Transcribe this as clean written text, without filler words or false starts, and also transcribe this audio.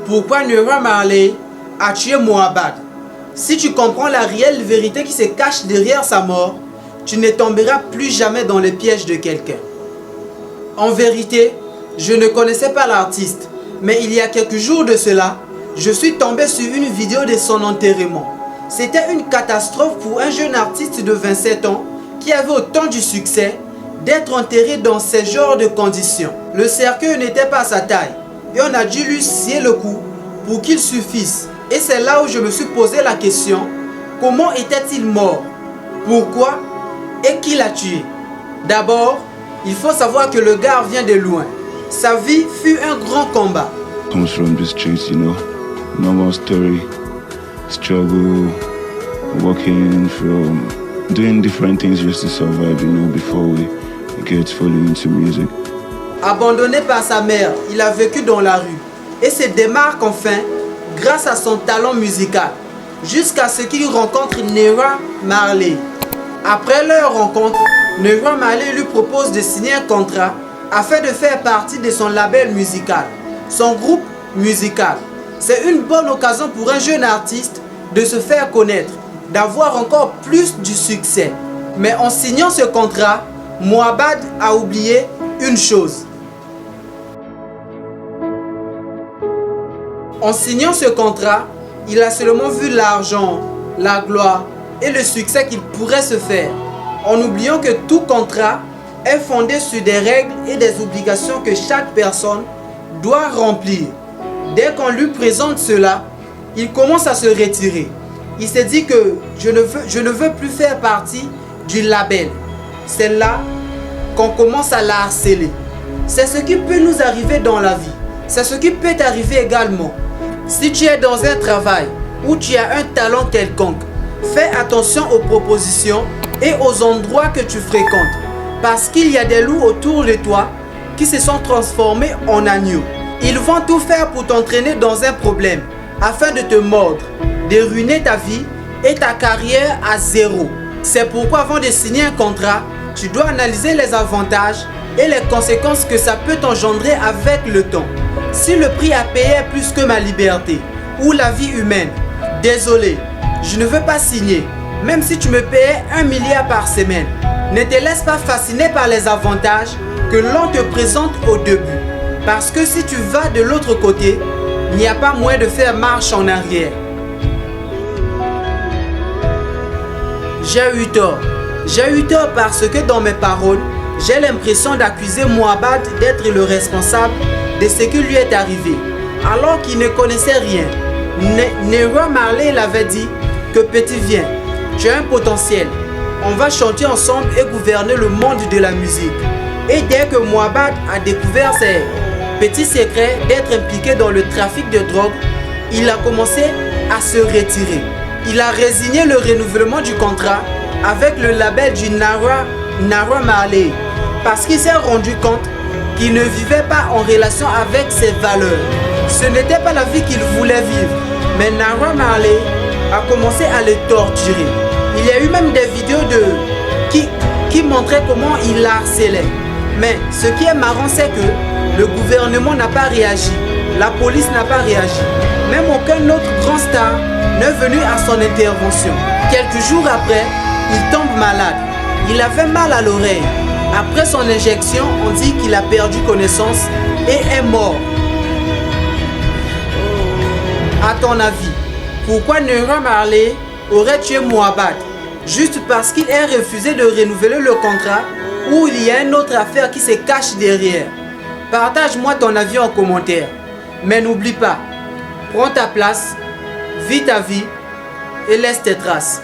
Pourquoi Naira Marley a tué Mohbad? Si tu comprends la réelle vérité qui se cache derrière sa mort, tu ne tomberas plus jamais dans les pièges de quelqu'un. En vérité, je ne connaissais pas l'artiste, mais il y a quelques jours de cela, je suis tombé sur une vidéo de son enterrement. C'était une catastrophe pour un jeune artiste de 27 ans qui avait autant de succès d'être enterré dans ce genre de conditions. Le cercueil n'était pas à sa taille et on a dû lui scier le cou pour qu'il suffise. Et c'est là où je me suis posé la question, comment était-il mort? Pourquoi? Et qui l'a tué? D'abord, il faut savoir que le gars vient de loin. Sa vie fut un grand combat. Comes from the streets, you know, normal story, struggle, working from doing different things just to survive, you know, before we get fully into music. Abandonné par sa mère, il a vécu dans la rue et se démarque enfin grâce à son talent musical, jusqu'à ce qu'il rencontre Naira Marley. Après leur rencontre, Naira Marley lui propose de signer un contrat afin de faire partie de son label musical, son groupe musical. C'est une bonne occasion pour un jeune artiste de se faire connaître, d'avoir encore plus du succès. Mais en signant ce contrat, Mohbad a oublié une chose. En signant ce contrat, il a seulement vu l'argent, la gloire et le succès qu'il pourrait se faire, en oubliant que tout contrat est fondé sur des règles et des obligations que chaque personne doit remplir. Dès qu'on lui présente cela, il commence à se retirer. Il s'est dit que je ne veux plus faire partie du label. C'est là qu'on commence à la harceler. C'est ce qui peut nous arriver dans la vie. C'est ce qui peut t'arriver également. Si tu es dans un travail où tu as un talent quelconque, fais attention aux propositions et aux endroits que tu fréquentes. Parce qu'il y a des loups autour de toi qui se sont transformés en agneaux. Ils vont tout faire pour t'entraîner dans un problème afin de te mordre, de ruiner ta vie et ta carrière à zéro. C'est pourquoi avant de signer un contrat, tu dois analyser les avantages et les conséquences que ça peut engendrer avec le temps. Si le prix à payer est plus que ma liberté ou la vie humaine, désolé, je ne veux pas signer. Même si tu me payais 1 milliard par semaine, ne te laisse pas fasciner par les avantages que l'on te présente au début. Parce que si tu vas de l'autre côté, il n'y a pas moyen de faire marche en arrière. J'ai eu tort. J'ai eu tort parce que dans mes paroles, j'ai l'impression d'accuser Mohbad d'être le responsable de ce qui lui est arrivé, alors qu'il ne connaissait rien. Naira Marley l'avait dit que petit viens, tu as un potentiel. On va chanter ensemble et gouverner le monde de la musique. Et dès que Mohbad a découvert ses petits secrets d'être impliqué dans le trafic de drogue, il a commencé à se retirer. Il a résigné le renouvellement du contrat avec le label du Naira Marley parce qu'il s'est rendu compte qu'il ne vivait pas en relation avec ses valeurs. Ce n'était pas la vie qu'il voulait vivre, mais Naira Marley a commencé à le torturer. Il y a eu même des vidéos qui montraient comment il la harcelait. Mais ce qui est marrant, c'est que le gouvernement n'a pas réagi, la police n'a pas réagi. Même aucun autre grand star n'est venu à son intervention. Quelques jours après, il tombe malade. Il avait mal à l'oreille. Après son injection, on dit qu'il a perdu connaissance et est mort. À ton avis, pourquoi Naira Marley aurait tué Mohbad? Juste parce qu'il a refusé de renouveler le contrat ou il y a une autre affaire qui se cache derrière? Partage-moi ton avis en commentaire. Mais n'oublie pas, prends ta place, vis ta vie et laisse tes traces.